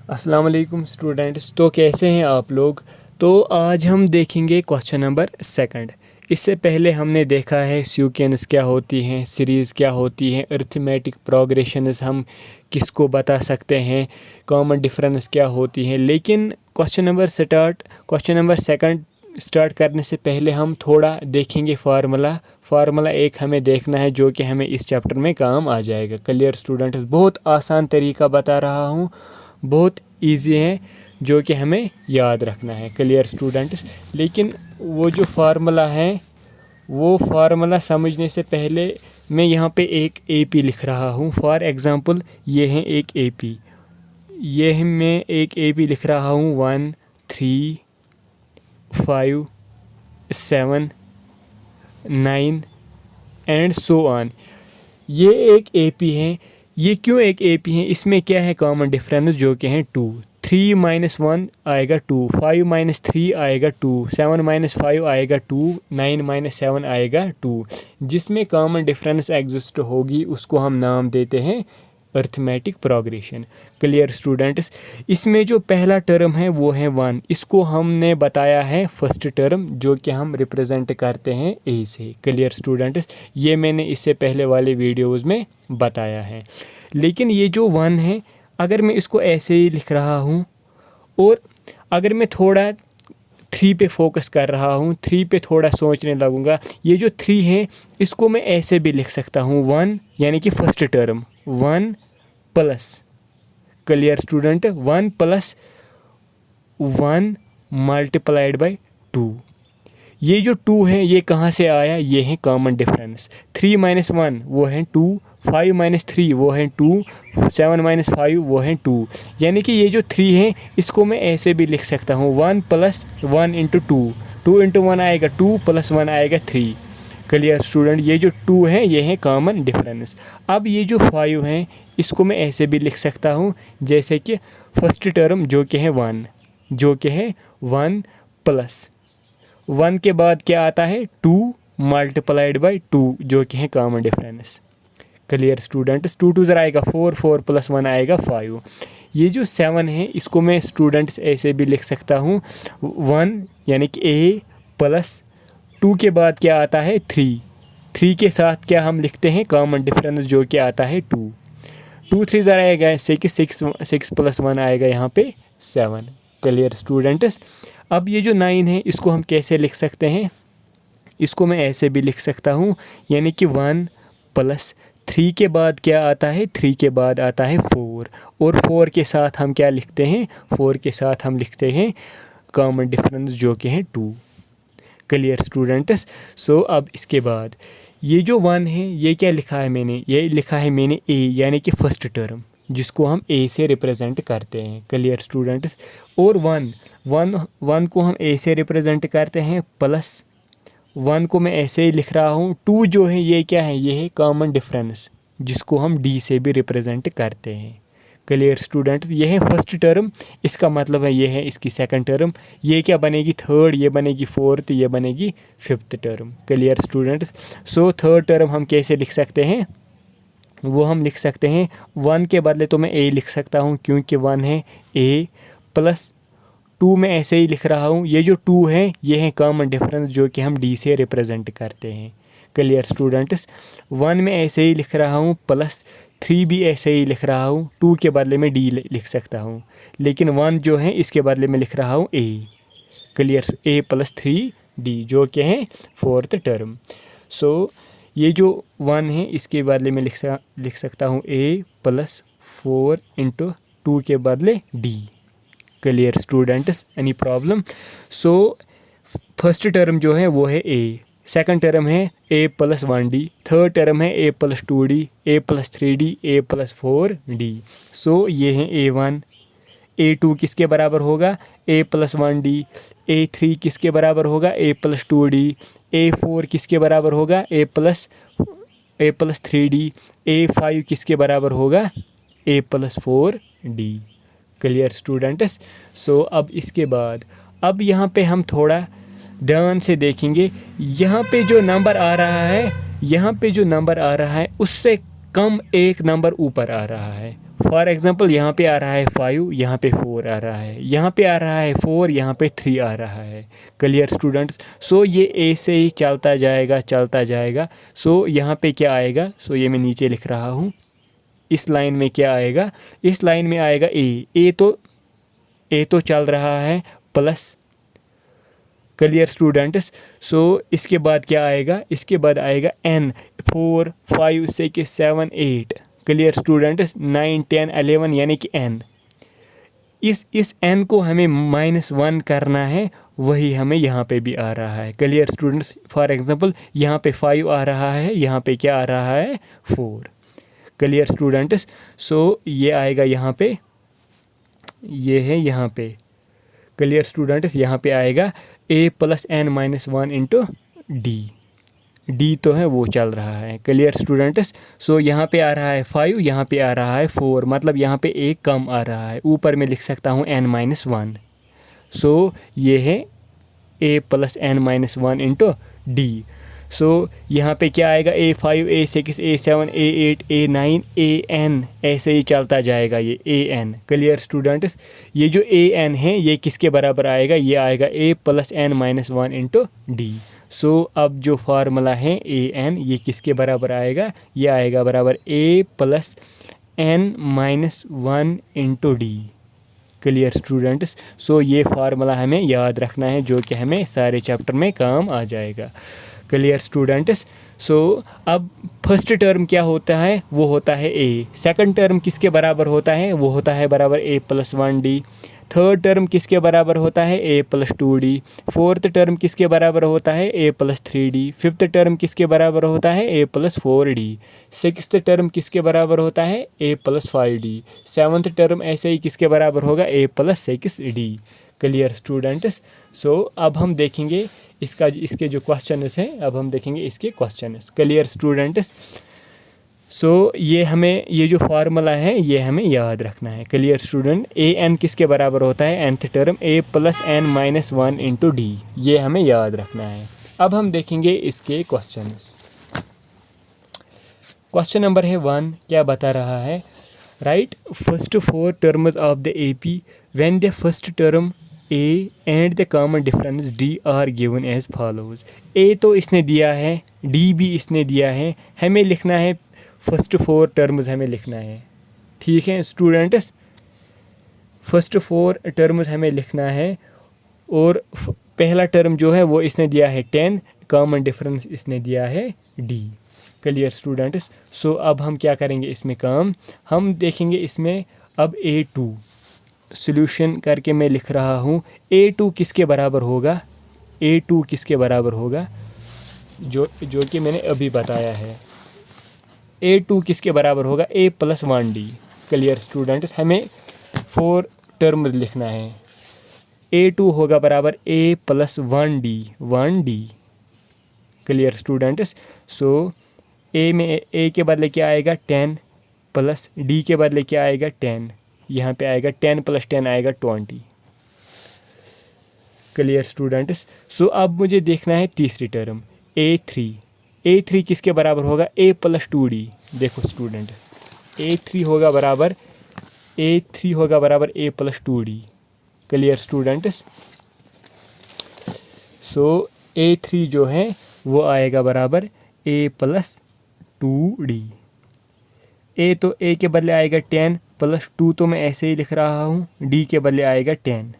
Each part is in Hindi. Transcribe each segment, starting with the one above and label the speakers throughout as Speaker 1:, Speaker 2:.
Speaker 1: अस्सलाम वालेकुम स्टूडेंट्स। तो कैसे हैं आप लोग। तो आज हम देखेंगे क्वेश्चन नंबर सेकंड। इससे पहले हमने देखा है सीक्वेंस क्या होती हैं, सीरीज़ क्या होती हैं, अरिथमेटिक प्रोग्रेशंस हम किसको बता सकते हैं, कॉमन डिफरेंस क्या होती हैं। लेकिन क्वेश्चन नंबर सेकंड स्टार्ट करने से पहले हम थोड़ा देखेंगे फार्मूला एक हमें देखना है जो कि हमें इस चैप्टर में काम आ जाएगा। क्लियर स्टूडेंट्स, बहुत आसान तरीका बता रहा हूँ, बहुत इजी है जो कि हमें याद रखना है। क्लियर स्टूडेंट्स, लेकिन वो जो फार्मूला है वो फार्मूला समझने से पहले मैं यहाँ पे एक एपी लिख रहा हूँ। फॉर एग्ज़ाम्पल ये है एक एपी, ये है मैं एक एपी लिख रहा हूँ 1 3 5 7 9 एंड सो ऑन। ये एक एपी है। ये क्यों एक एपी है, इसमें क्या है कॉमन डिफरेंस जो कि है 2। 3 - 1 आएगा 2, 5 - 3 आएगा 2, 7 - 5 आएगा 2, 9 - 7 आएगा 2। जिसमें कॉमन डिफरेंस एग्जिस्ट होगी उसको हम नाम देते हैं अरिथमेटिक प्रोग्रेशन। क्लियर स्टूडेंट्स, इसमें जो पहला टर्म है वो है 1, इसको हमने बताया है फर्स्ट टर्म जो कि हम रिप्रेजेंट करते हैं ए से। क्लियर स्टूडेंट्स, ये मैंने इससे पहले वाले वीडियोस में बताया है। लेकिन ये जो 1 है, अगर मैं इसको ऐसे ही लिख रहा हूँ और अगर मैं थोड़ा 3 पे फोकस कर रहा हूँ, 3 पे थोड़ा सोचने लगूंगा, ये जो 3 है इसको मैं ऐसे भी लिख सकता हूँ 1 यानी कि first term 1 plus, clear student, 1 + 1 multiplied by 2। ये जो 2 है ये कहाँ से आया, ये है कॉमन डिफरेंस। 3 - 1 वो है 2, 5 - 3 वो है 2, 7 - 5 वो है 2। यानी कि ये जो 3 है इसको मैं ऐसे भी लिख सकता हूँ 1 + 1 × 2, 2 × 1 आएगा 2 + 1 आएगा 3। क्लियर स्टूडेंट, ये जो 2 है ये है कॉमन डिफरेंस। अब ये जो 5 है इसको मैं ऐसे भी लिख सकता हूँ जैसे कि फर्स्ट टर्म जो कि है 1, जो कि है 1 + 1 के बाद क्या आता है 2 मल्टीप्लाइड बाई 2 जो कि है कॉमन डिफरेंस। क्लियर स्टूडेंट्स, 2 2 आएगा 4, 4 + 1 आएगा 5। ये जो 7 है इसको मैं स्टूडेंट्स ऐसे भी लिख सकता हूँ 1 यानी कि ए + 2 के बाद क्या आता है 3, 3 के साथ क्या हम लिखते हैं कॉमन डिफरेंस जो कि आता है 2, 2 3 आएगा 6, 6 + 1 आएगा यहाँ पे 7। क्लियर स्टूडेंट्स, अब ये जो 9 है इसको हम कैसे लिख सकते हैं, इसको मैं ऐसे भी लिख सकता हूँ यानी कि 1 + 3 के बाद क्या आता है, 3 के बाद आता है 4, और 4 के साथ हम क्या लिखते हैं, 4 के साथ हम लिखते हैं कॉमन डिफरेंस जो कि है 2। क्लियर स्टूडेंट्स, सो अब इसके बाद ये जो 1 है ये क्या लिखा है मैंने, ये लिखा है मैंने ए यानी कि फर्स्ट टर्म जिसको हम ए से रिप्रेजेंट करते हैं। क्लियर स्टूडेंट्स, और 1 को हम ए से रिप्रेजेंट करते हैं, प्लस 1 को मैं ऐसे ही लिख रहा हूँ। 2 जो है ये क्या है, ये है कॉमन डिफरेंस जिसको हम डी से भी रिप्रेजेंट करते हैं। क्लियर स्टूडेंट्स, ये है फर्स्ट टर्म, इसका मतलब है ये है इसकी सेकंड टर्म, ये क्या बनेगी थर्ड, ये बनेगी फोर्थ, ये बनेगी fifth term. Clear students, so third term हम कैसे लिख सकते हैं, वो हम लिख सकते हैं 1 के बदले तो मैं ए लिख सकता हूँ क्योंकि 1 है, ए + 2 में ऐसे ही लिख रहा हूँ। ये जो 2 है ये है कॉमन डिफरेंस जो कि हम डी से रिप्रेजेंट करते हैं। क्लियर स्टूडेंट्स, 1 में ऐसे ही लिख रहा हूँ, + 3 भी ऐसे ही लिख रहा हूँ, 2 के बदले में डी लिख सकता हूँ, लेकिन 1 जो है इसके बदले में लिख रहा हूँ ए। क्लियर, ए + 3 डी जो कि है फोर्थ टर्म। सो ये जो 1 है इसके बदले में लिख सकता हूँ ए + 4 × 2 के बदले D. Clear students, any problem. So first term जो है वो है ए, सेकंड टर्म है ए + 1d, थर्ड टर्म है ए + 2d, ए + 3d, ए + 4d। सो ये है A1, A2 किसके बराबर होगा, ए + 1d, A3 किसके बराबर होगा, ए + 2d, A4 किसके बराबर होगा, ए + 3d, A5 किसके बराबर होगा, ए + 4d। क्लियर स्टूडेंट्स, सो अब इसके बाद अब यहाँ पे हम थोड़ा ध्यान से देखेंगे, यहाँ पे जो नंबर आ रहा है, यहाँ पे जो नंबर आ रहा है उससे कम एक नंबर ऊपर आ रहा है, फॉर एग्ज़ाम्पल यहाँ पे आ रहा है 5, यहाँ पे 4 आ रहा है, यहाँ पे आ रहा है 4, यहाँ पे 3 आ रहा है। Clear students? सो ये ए से ही चलता जाएगा। सो यहाँ पे क्या आएगा? सो ये मैं नीचे लिख रहा हूँ। इस लाइन में क्या आएगा? इस लाइन में आएगा ए तो चल रहा है प्लस। Clear students? सो इसके बाद क्या आएगा? इसके बाद आएगा n, 4, 5, 6, 7, 8। Clear students? 9, 10, 11 यानी कि n। इस n को हमें -1 करना है, वही हमें यहाँ पे भी आ रहा है। Clear students? फॉर एग्जांपल यहाँ पे 5 आ रहा है, यहाँ पे क्या आ रहा है? 4। Clear students? सो ये आएगा यहाँ पे, ये है यहाँ पे। Clear students? यहाँ पे आएगा a + n-1 इंटू डी तो है वो चल रहा है। Clear students? सो यहाँ पे आ रहा है 5, यहाँ पे आ रहा है 4, मतलब यहाँ पे एक कम आ रहा है। ऊपर में लिख सकता हूँ n-1। सो ये है a + n-1 इंटू डी। सो यहाँ पे क्या आएगा? A5, A6, A7, A8, A9, AN, ऐसे ही चलता जाएगा ये AN। Clear students? ये जो AN है ये किसके बराबर आएगा? ये आएगा a + n-1 इंटू डी। सो अब जो फार्मूला है AN ये किसके बराबर आएगा? ये आएगा बराबर a + n-1 into d. Clear students? So ये फार्मूला हमें याद रखना है, जो कि हमें सारे चैप्टर में काम आ जाएगा। Clear students? सो अब फर्स्ट टर्म क्या होता है? वो होता है a। सेकंड टर्म किसके बराबर होता है? वो होता है बराबर a + 1d। थर्ड टर्म किसके बराबर होता है? a + 2d। फोर्थ टर्म किसके बराबर होता है? a + 3d। फिफ्थ टर्म किसके बराबर होता है? a + 4d। सिक्स्थ टर्म किसके बराबर होता है? a + 5d। सेवन्थ टर्म ऐसे ही किसके बराबर होगा? a + 6d। Clear students? So अब हम देखेंगे इसके जो क्वेश्चंस हैं, अब हम देखेंगे इसके क्वेश्चंस। Clear students? सो ये जो फार्मूला है ये हमें याद रखना है। Clear student? AN किसके बराबर होता है? nth term a + n-1 into D. ये हमें याद रखना है। अब हम देखेंगे इसके क्वेश्चंस। क्वेश्चन नंबर है 1, क्या बता रहा है? Right first 4 terms of the AP when the first term a and the common difference d are given as follows. a तो इसने दिया है, d भी इसने दिया है, हमें लिखना है फर्स्ट 4 टर्म्स हमें लिखना है। ठीक है स्टूडेंट्स? फर्स्ट 4 टर्म्स हमें लिखना है, और पहला टर्म जो है वो इसने दिया है 10, कॉमन डिफरेंस इसने दिया है d। Clear students? सो अब हम क्या करेंगे इसमें काम? हम देखेंगे इसमें अब A2 सॉल्यूशन करके मैं लिख रहा हूँ। A2 किसके बराबर होगा? A2 किसके बराबर होगा? जो कि मैंने अभी बताया है। A2 किसके बराबर होगा? a + 1d। Clear students? हमें 4 टर्म लिखना है। A2 होगा बराबर a + 1d। Clear students? So a के बदले क्या आएगा? 10 प्लस d के बदले क्या आएगा? 10। यहाँ पे आएगा 10 + 10 आएगा 20। Clear students? सो अब मुझे देखना है तीसरी टर्म A3 किसके बराबर होगा? a + 2d। देखो स्टूडेंट्स, A3 होगा बराबर a + 2d। Clear students? So A3 जो है वो आएगा बराबर a + 2d। a तो a के बदले आएगा 10 + 2 तो मैं ऐसे ही लिख रहा हूँ, d के बदले आएगा 10।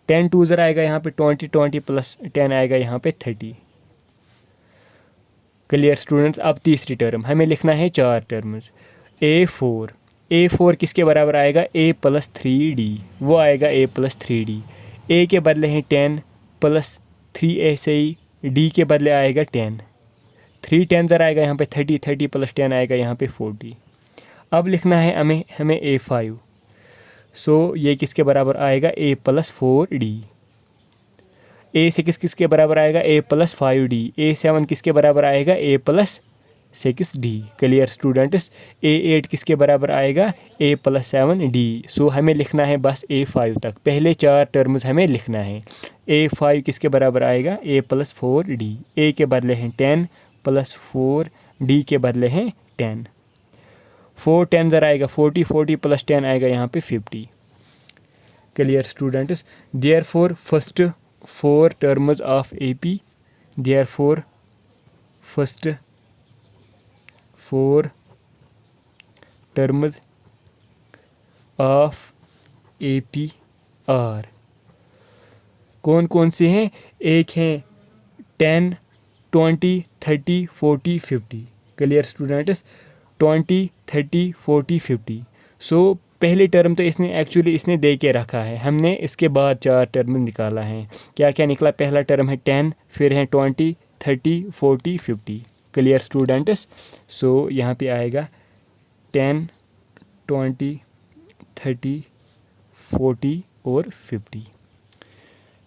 Speaker 1: 10 2 ज़रा आएगा यहाँ पे 20, 20 + 10 आएगा यहाँ पे 30। Clear students? अब तीसरी टर्म हमें लिखना है 4 टर्म्स। A4 किसके बराबर आएगा? a + 3d। वो आएगा a + 3d। a के बदले हैं 10 + 3 ऐसे ही, d के बदले आएगा 10। 3 10 ज़रा आएगा यहाँ पे 30, 30 + 10 आएगा यहाँ पे 40। अब लिखना है हमें A5। सो ये किसके बराबर आएगा? a + 4d। A6 किसके बराबर आएगा? a + 5d। A7 किसके बराबर आएगा? a + 6d। Clear students? A8 किसके बराबर आएगा? a + 7d। सो हमें लिखना है बस A5 तक, पहले 4 टर्म्स हमें लिखना है। A5 किसके बराबर आएगा? a + 4d। a के बदले हैं 10 + 4, d के बदले हैं 10। 4 10 ज़रा आएगा 40, 40 + 10 आएगा यहाँ पे 50। Clear students, therefore first 4 terms of AP, therefore first 4 terms of AP are, कौन कौन से हैं? एक हैं 10 20 30 40 50। Clear students, 20 30 40 50। सो पहली टर्म तो इसने दे के रखा है, हमने इसके बाद 4 टर्म निकाला है। क्या क्या निकला? पहला टर्म है 10, फिर है 20 30 40 50। क्लियर स्टूडेंट्स, सो यहाँ पे आएगा 10 20 30 40 और 50।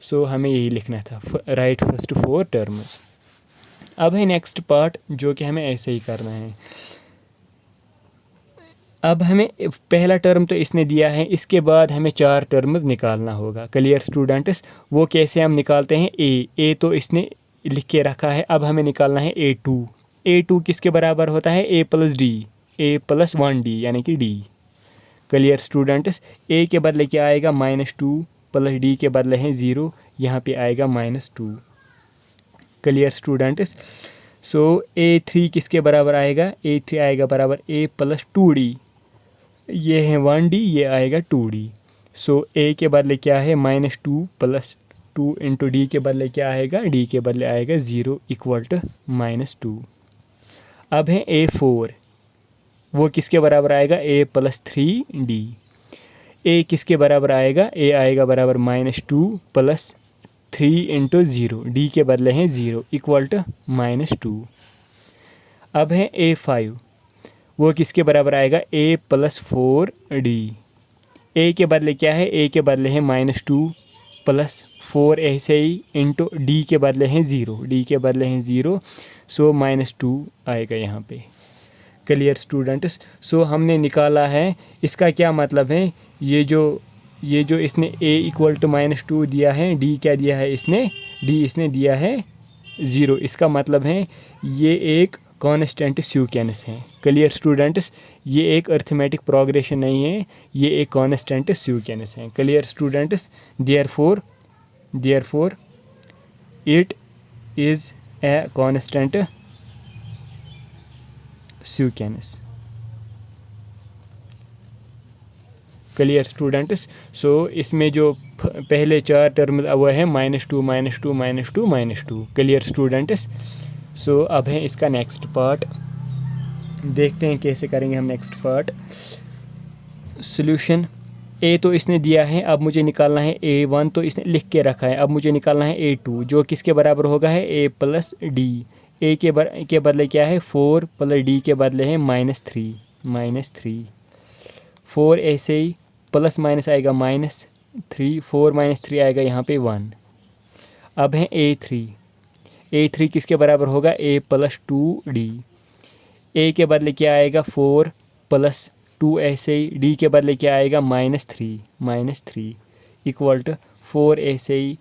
Speaker 1: सो हमें यही लिखना था, राइट फर्स्ट 4 टर्म्स। अब है नेक्स्ट पार्ट जो कि हमें ऐसे ही करना है। अब हमें पहला टर्म तो इसने दिया है, इसके बाद हमें 4 टर्म्स निकालना होगा। क्लियर स्टूडेंट्स, वो कैसे हम निकालते हैं? ए तो इसने लिख के रखा है, अब हमें निकालना है A2। A2 किसके बराबर होता है? A + D, A + 1D यानी कि D। क्लियर स्टूडेंट्स, A के बदले क्या आएगा? -2 + D के बदले हैं 0, यहाँ पे आएगा -2। क्लियर स्टूडेंट्स, सो A3 किसके बराबर आएगा? A3 आएगा बराबर A + 2D, ये है 1D, ये आएगा 2D। सो A के बदले क्या है? -2 + 2 × D के बदले क्या आएगा? D के बदले आएगा 0 = -2। अब है A4, वो किसके बराबर आएगा? A + 3D। A किसके बराबर आएगा? A आएगा बराबर -2 + 3 × 0, D के बदले हैं 0 = -2। अब है A5, वो किसके बराबर आएगा? A + 4D। A के बदले क्या है? A के बदले हैं -2 + 4 ऐसे ही इंटू D के बदले हैं 0, D के बदले हैं 0, सो -2 आएगा यहाँ पे। क्लियर स्टूडेंट्स, सो हमने निकाला है, इसका क्या मतलब है? ये जो इसने A = -2 दिया है, D क्या दिया है इसने? D इसने दिया है 0, इसका मतलब है ये एक कांस्टेंट सीक्वेंस है। क्लियर स्टूडेंट्स, ये एक अरिथमेटिक प्रोग्रेशन नहीं है, ये एक कांस्टेंट सीक्वेंस है। Clear students, therefore it is a constant sequence. Clear students, so इसमें जो पहले 4 टर्म वो है -2 -2 -2 -2। क्लियर स्टूडेंट्स, सो अब है इसका नेक्स्ट पार्ट, देखते हैं कैसे करेंगे हम नेक्स्ट पार्ट। सॉल्यूशन, A तो इसने दिया है, अब मुझे निकालना है A1, तो इसने लिख के रखा है, अब मुझे निकालना है A2 जो किसके बराबर होगा? है A + D। A के बदले क्या है? 4 + D के बदले हैं -3। 4 ऐसे ही प्लस माइनस आएगा -3, 4 - 3 आएगा यहाँ पे 1। अब है A3 किसके बराबर होगा? A + 2D। A के बदले क्या आएगा? 4 + 2 ऐसे ही, D के बदले क्या आएगा? -3 = 4 ऐसे ही,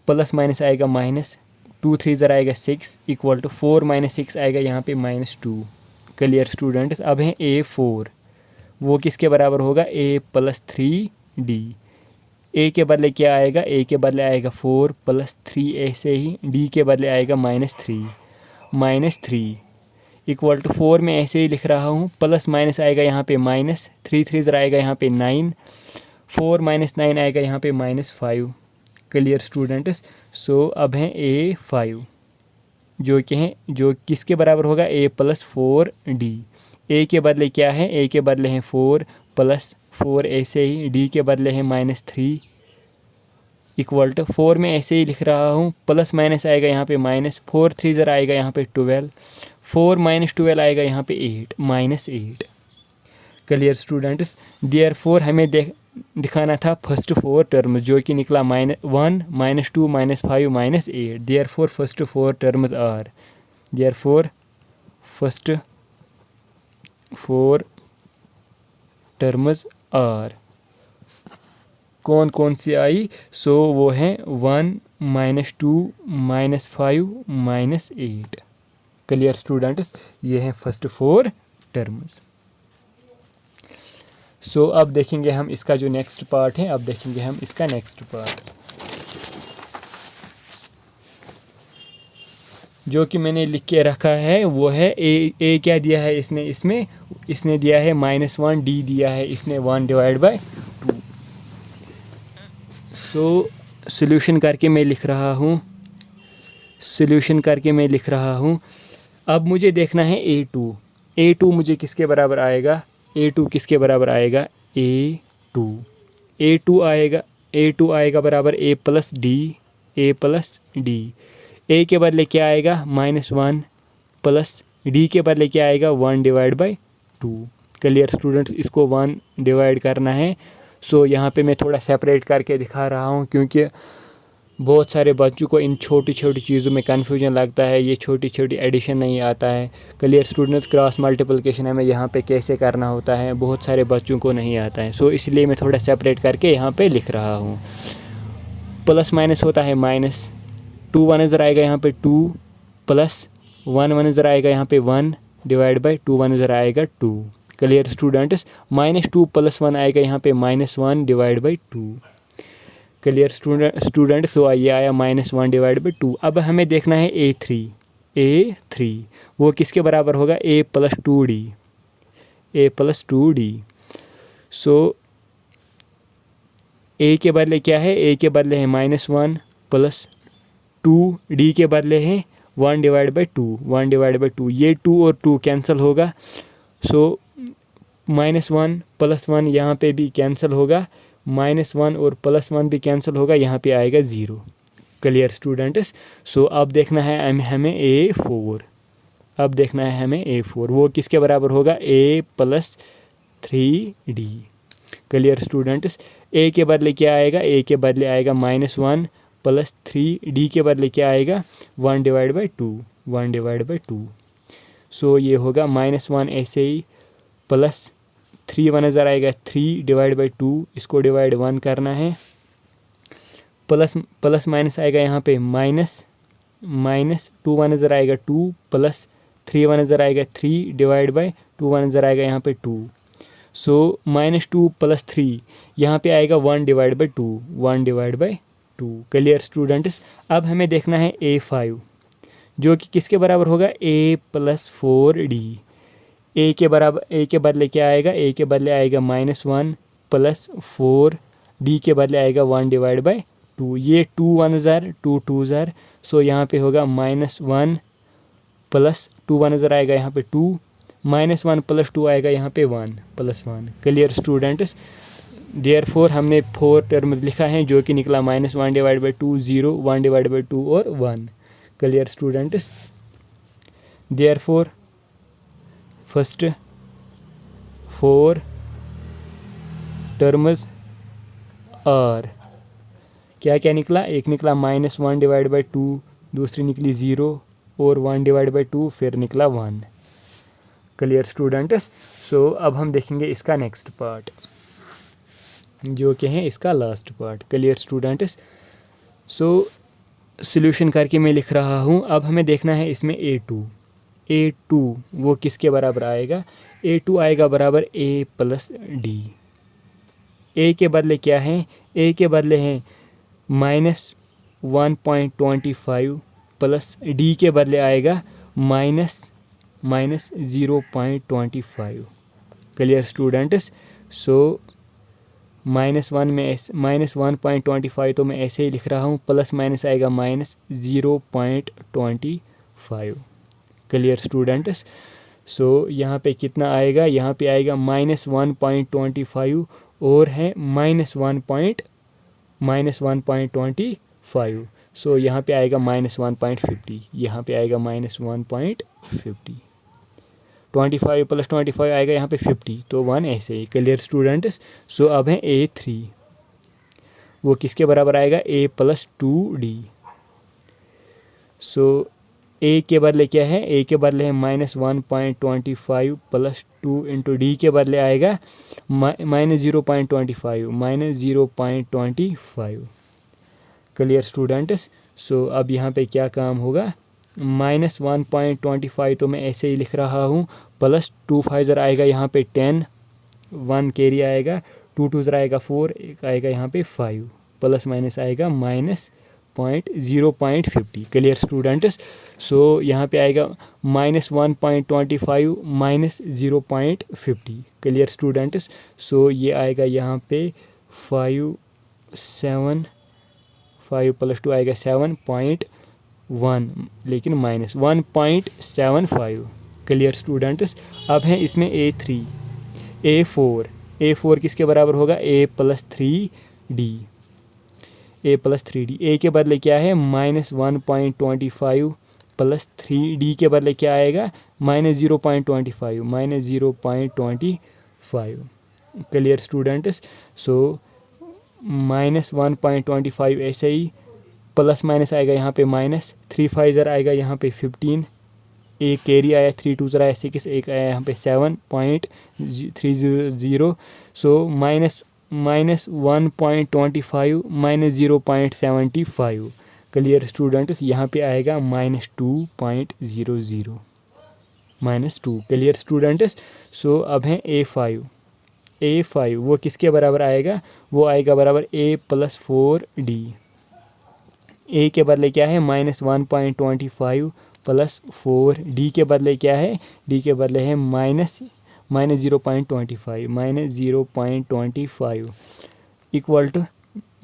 Speaker 1: प्लस माइनस आएगा -2 3 ज़रा आएगा 6 = 4 - 6 आएगा यहाँ पे -2। क्लियर स्टूडेंट्स, अब है A4, वो किसके बराबर होगा? A + 3D। A के बदले क्या आएगा? A के बदले आएगा 4 + 3 ऐसे ही, D के बदले आएगा -3 = 4 में ऐसे ही लिख रहा हूँ, प्लस माइनस आएगा यहाँ पे -3 3 ज़रा आएगा यहाँ पे 9, 4 - 9 आएगा यहाँ पे -5। क्लियर स्टूडेंट्स, सो अब है A5 जो किसके बराबर होगा? A + 4D। A के बदले क्या है? A के बदले हैं 4 + 4 ऐसे ही, D के बदले हैं -3 = 4 में ऐसे ही लिख रहा हूँ, प्लस माइनस आएगा यहाँ पे -4 3 ज़रा आएगा यहाँ पे 12, 4 - 12 आएगा यहाँ पे -8। क्लियर स्टूडेंट्स, देयरफॉर हमें दिखाना था फर्स्ट 4 टर्म्स जो कि निकला -1 -2 -5 -8। Therefore first 4 terms are, therefore first 4 terms are, कौन कौन सी आई? सो वो हैं 1 -2 -5 -8। क्लियर स्टूडेंट्स, ये हैं फर्स्ट 4 टर्म्स। सो अब देखेंगे हम इसका जो नेक्स्ट पार्ट है, अब देखेंगे हम इसका नेक्स्ट पार्ट, जो कि मैंने लिख के रखा है वो है ए क्या दिया है इसने, इसने दिया है -1, डी दिया है इसने 1/2। सो सॉल्यूशन करके मैं लिख रहा हूँ, अब मुझे देखना है A2 मुझे किसके बराबर आएगा, A2 किसके बराबर आएगा, A2 आएगा बराबर A प्लस डी। ए के बदले क्या आएगा -1 प्लस डी के बदले क्या आएगा 1/2। क्लियर स्टूडेंट्स, इसको 1 डिवाइड करना है। सो यहाँ पे मैं थोड़ा सेपरेट करके दिखा रहा हूँ, क्योंकि बहुत सारे बच्चों को इन छोटी छोटी चीज़ों में कन्फ्यूजन लगता है, ये छोटी छोटी एडिशन नहीं आता है। क्लियर स्टूडेंट्स, क्रॉस मल्टीप्लिकेशन हमें यहाँ पे कैसे करना होता है बहुत सारे बच्चों को नहीं आता है। सो इसलिए मैं थोड़ा सेपरेट करके यहाँ पे लिख रहा हूँ। प्लस माइनस होता है माइनस, 2 1 इधर आएगा यहाँ पे 2 प्लस 1 1 इधर आएगा यहाँ पे 1 डिवाइड बाई 2 1 इधर आएगा 2। क्लियर स्टूडेंट्स, -2 प्लस 1 आएगा यहाँ पे -1 divide by 2। Clear students, so ये आया -1 डिवाइड बाई 2। अब हमें देखना है A3 वो किसके बराबर होगा, A plus 2D। So A के बदले क्या है, A के बदले है -1 प्लस 2, D के बदले है 1/2। ये 2 और 2 कैंसिल होगा। सो -1 प्लस 1 यहाँ पे भी कैंसिल होगा, -1 और +1 भी कैंसिल होगा, यहाँ पे आएगा 0। क्लियर स्टूडेंट्स, सो अब देखना है हमें A4, वो किसके बराबर होगा, A plus 3D। Clear students, A के बदले क्या आएगा, A के बदले आएगा -1 प्लस 3D के बदले क्या आएगा 1/2। सो ये होगा -1 ऐसे ही, प्लस 3 1 इधर आएगा 3 डिवाइड बाई 2, इसको डिवाइड 1 करना है। प्लस माइनस आएगा यहाँ पे माइनस 2 1 इधर आएगा 2 प्लस 3 1 इधर आएगा 3 डिवाइड बाई 2 1 इधर आएगा यहाँ पे 2। सो -2 प्लस 3 यहाँ पे आएगा 1 डिवाइड बाई 2। क्लियर स्टूडेंट्स, अब हमें देखना है A5, जो कि किसके बराबर होगा, A प्लस 4D। A के बदले क्या आएगा, A के बदले आएगा -1 प्लस 4D के बदले आएगा 1/2। ये 2 1 इधर 2 2 इधर, सो यहाँ पे होगा -1 प्लस 2 1 इधर आएगा यहाँ पे 2, -1 प्लस 2 आएगा यहाँ पे 1 प्लस 1। क्लियर स्टूडेंट्स, देयरफॉर हमने 4 टर्म लिखा है, जो कि निकला -1/2 0 1/2 और 1। Clear students, therefore first 4 terms are क्या निकला, एक निकला -1/2, दूसरी निकली 0 और 1/2, फिर निकला 1। क्लियर स्टूडेंट्स, सो अब हम देखेंगे इसका नेक्स्ट पार्ट, जो कि है इसका last part. Clear students, so solution करके मैं लिख रहा हूँ। अब हमें देखना है इसमें A2 वो किसके बराबर आएगा, A2 आएगा बराबर A प्लस D। A के बदले क्या है, A के बदले हैं -1.25 प्लस D के बदले आएगा -0.25। क्लियर स्टूडेंट्स, सो -1.25 तो मैं ऐसे ही लिख रहा हूँ, प्लस माइनस आएगा -0.25। क्लियर स्टूडेंट्स, सो यहाँ पे कितना आएगा, यहाँ पे आएगा -1.25 और है -1.25। सो यहाँ पे आएगा -1.50, यहाँ पे आएगा -1.50। 25 प्लस 25 आएगा यहाँ पे 50, तो 1 ऐसे ही। क्लियर स्टूडेंट्स, सो अब है A3, वो किसके बराबर आएगा, A plus 2D। So A के बदले क्या है, A के बदले है -1.25 प्लस 2 इंटू D के बदले आएगा -0.25। क्लियर स्टूडेंट्स, सो अब यहाँ पे क्या काम होगा, -1.25 तो मैं ऐसे ही लिख रहा हूँ, प्लस 2 5 आएगा यहाँ पे 10 1 कैरी आएगा, 2 2 आएगा 4, एक आएगा यहाँ पे 5, प्लस माइनस आएगा -0.50। Clear students. सो यहाँ पे आएगा -1.25 -0.50। Clear students. सो ये आएगा यहाँ पे 5 7, 5 + 2 आएगा 7.1, लेकिन -1.75। Clear students. अब है इसमें A3 A4 किसके बराबर होगा, A + 3D। ए के बदले क्या है, -1.25 + 3D के बदले क्या आएगा, -0.25। Clear students. सो -1.25 ऐसे ही, प्लस माइनस आएगा यहाँ पे -3 5 आएगा यहाँ पे 15, एक कैरी आया, 3 2 आया 6, एक आया यहाँ पे 7.30। सो -1.25 -0.75। Clear students. यहाँ पे आएगा -2.00 -2। Clear students. सो अब है A5 वो किसके बराबर आएगा, वो आएगा बराबर A + 4D। ए के बदले क्या है, -1.25 + 4D के बदले क्या है, डी के बदले है -0.25 इक्वल टू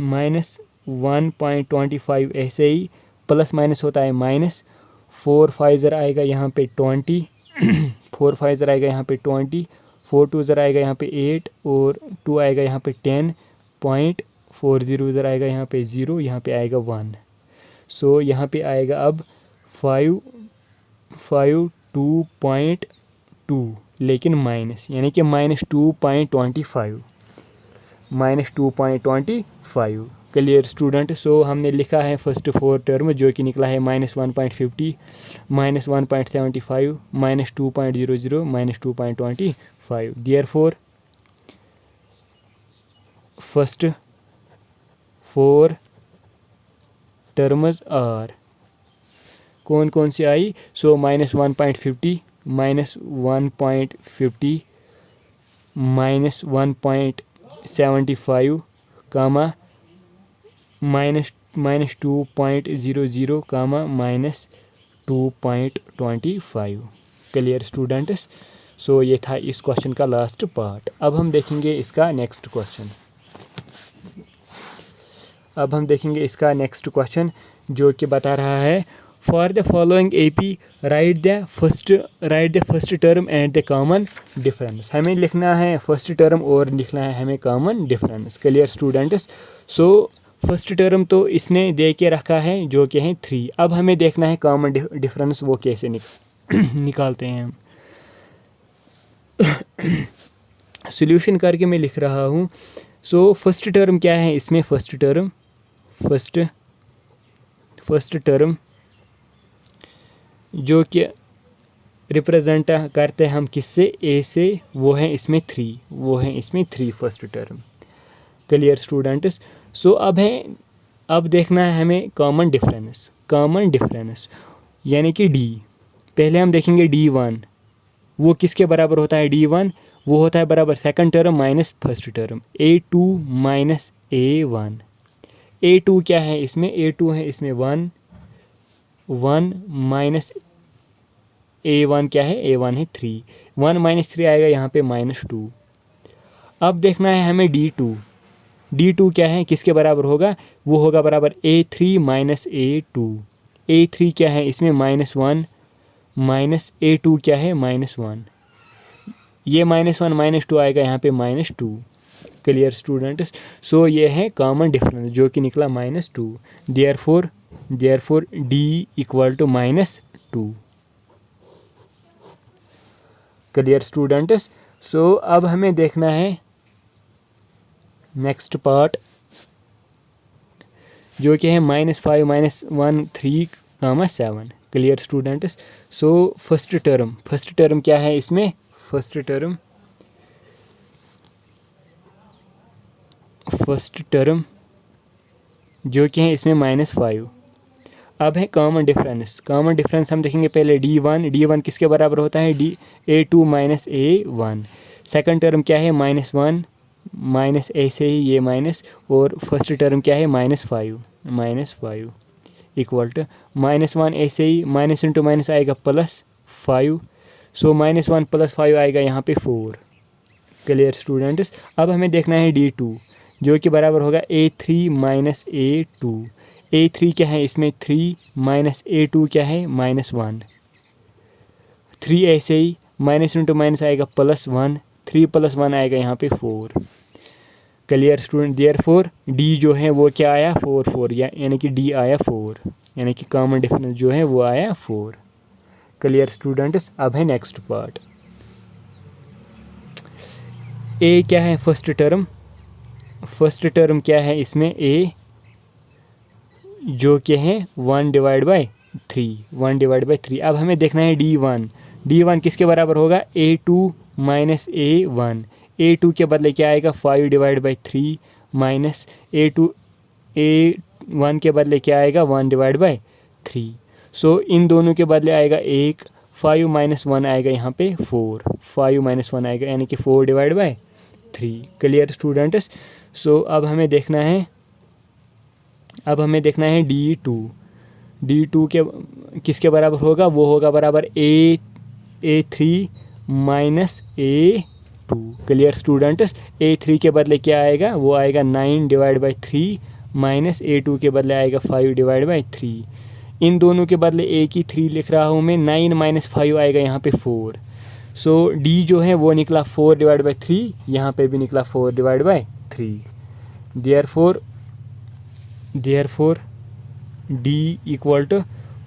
Speaker 1: -1.25। ऐसे ही प्लस माइनस होता है -4 5 आएगा यहाँ पे 20 4 5 आएगा यहाँ पे 20, 4 2 आएगा यहाँ पे 8 और 2 आएगा यहाँ पे 10.40 आएगा यहाँ पे 0, यहाँ पे आएगा 1। सो यहाँ पे आएगा अब 2.2, लेकिन माइनस, यानी कि -2.25। Clear student. सो हमने लिखा है फर्स्ट 4 टर्म जो कि निकला है -1.50 -1.75 -2.00 -2.25। देयरफॉर फर्स्ट 4 टर्म्स आर, कौन कौन सी आई। सो -1.50 -1.50 -1.75 कामा -2.00 कामा -2.25। Clear students. सो ये था इस क्वेश्चन का लास्ट पार्ट। अब हम देखेंगे इसका नेक्स्ट क्वेश्चन। जो कि बता रहा है, for the following AP right the first term and the common difference. हमें लिखना है फर्स्ट टर्म और लिखना है हमें common difference. Clear students. So first term तो इसने दे के रखा है जो कि है 3। अब हमें देखना है कॉमन डिफरेंस वो कैसे निकालते हैं हम। सॉल्यूशन करके मैं लिख रहा हूँ। सो फर्स्ट टर्म क्या है इसमें, फर्स्ट टर्म जो कि रिप्रेजेंट करते हैं हम किससे, ए से, वो है इसमें 3 first term. Clear students. So अब देखना है हमें कॉमन डिफरेंस यानी कि डी। पहले हम देखेंगे D1 वो किसके बराबर होता है, D1 वो होता है बराबर second term minus first term, A2 minus A1। A2 क्या है इसमें, A2 है इसमें 1 माइनस A1 क्या है, A1 है 3, 1 - 3 आएगा यहाँ पे -2। अब देखना है हमें D2 क्या है, किसके बराबर होगा, वो होगा बराबर A3 माइनस A2। A3 क्या है इसमें -1 माइनस A2 क्या है -1, ये -1 -2 आएगा यहाँ पे -2। Clear students. सो ये है कॉमन डिफरेंस जो कि निकला -2। Therefore D equal to -2। Clear students. So अब हमें देखना है नेक्स्ट पार्ट जो कि है -5 -1 3, 7। Clear students. So first term क्या है इसमें, फर्स्ट टर्म जो कि है इसमें -5। अब है कॉमन डिफरेंस हम देखेंगे पहले D1 किसके बराबर होता है, A2 minus A1। Second term क्या है -1 माइनस ऐसे ही ये माइनस, और फर्स्ट टर्म क्या है -5 इक्वल टू -1 ऐसे ही माइनस इंटू माइनस आएगा +5। सो -1 + 5 आएगा यहाँ पे 4। Clear students. अब हमें देखना है D2 जो कि बराबर होगा A3 - A2। A3 क्या है इसमें 3 माइनस A2 क्या है -1। 3 ऐसे ही माइनस इंटू माइनस आएगा +1, 3 + 1 आएगा यहाँ पे 4। Clear student. देयरफॉर D जो है वो क्या आया 4 यानी कि D आया 4, यानी कि कॉमन डिफरेंस जो है वो आया 4। Clear students. अब है नेक्स्ट पार्ट। A क्या है फर्स्ट टर्म क्या है इसमें A जो कि है 1/3। अब हमें देखना है D1 किसके बराबर होगा A2 - A1। A2 के बदले क्या आएगा 5/3 माइनस A1 के बदले क्या आएगा 1/3। सो इन दोनों के बदले आएगा 1, 5 - 1 आएगा यहाँ पे 4, 5 - 1 आएगा यानी कि 4/3। Clear students. सो अब हमें देखना है D2 के किसके बराबर होगा, वो होगा बराबर A3 - A2। Clear students. A3 के बदले क्या आएगा, वो आएगा 9/3 माइनस A2 के बदले आएगा 5/3। इन दोनों के बदले एक ही 3 लिख रहा हूँ मैं। 9 - 5 आएगा यहाँ पे 4। सो D जो है वो निकला 4/3, यहाँ पे भी निकला 4/3। Therefore D equal to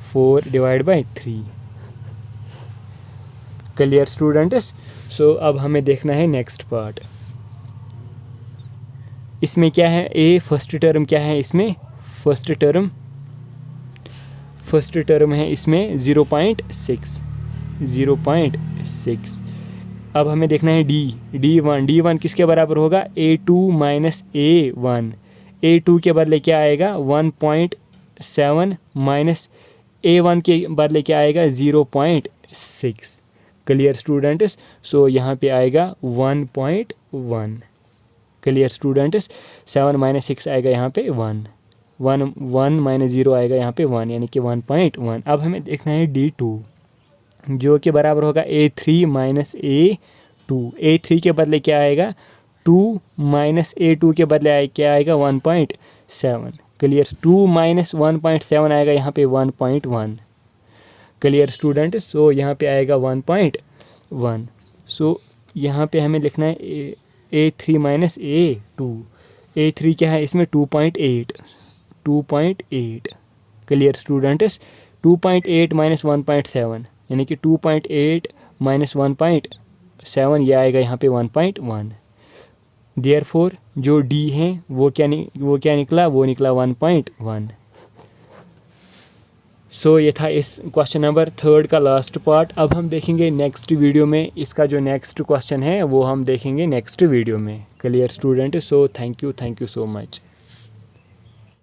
Speaker 1: 4/3। Clear students. So अब हमें देखना है नेक्स्ट पार्ट। इसमें क्या है A फर्स्ट टर्म क्या है इसमें, फर्स्ट टर्म है इसमें 0.6। अब हमें देखना है D1 किसके बराबर होगा A2 - A1। A2 के बदले क्या आएगा 1.7 माइनस A1 के बदले क्या आएगा 0.6। Clear students. सो यहाँ पे आएगा 1.1। Clear students. 7 - 6 आएगा यहाँ पे 1 - 0 आएगा यहाँ पे 1 यानी कि 1.1। अब हमें देखना है D2 जो कि बराबर होगा A3 - A2। A3 के बदले क्या आएगा 2 माइनस A2 के बदले क्या आएगा 1.7। क्लियर। 2 - 1.7 आएगा यहाँ पे 1.1। Clear student. सो यहाँ पे आएगा 1.1। सो यहाँ पे हमें लिखना है A3 - A2। A3 क्या है इसमें 2.8। Clear students. 2.8 - 1.7 यानी कि 2.8 - 1.7 ये आएगा यहाँ पे 1.1। देयरफॉर जो D है वो क्या निकला, वो निकला 1.1। सो ये था इस क्वेश्चन नंबर 3 का लास्ट पार्ट। अब हम देखेंगे नेक्स्ट वीडियो में इसका जो नेक्स्ट क्वेश्चन है वो हम देखेंगे नेक्स्ट वीडियो में। Clear student. So thank you so much.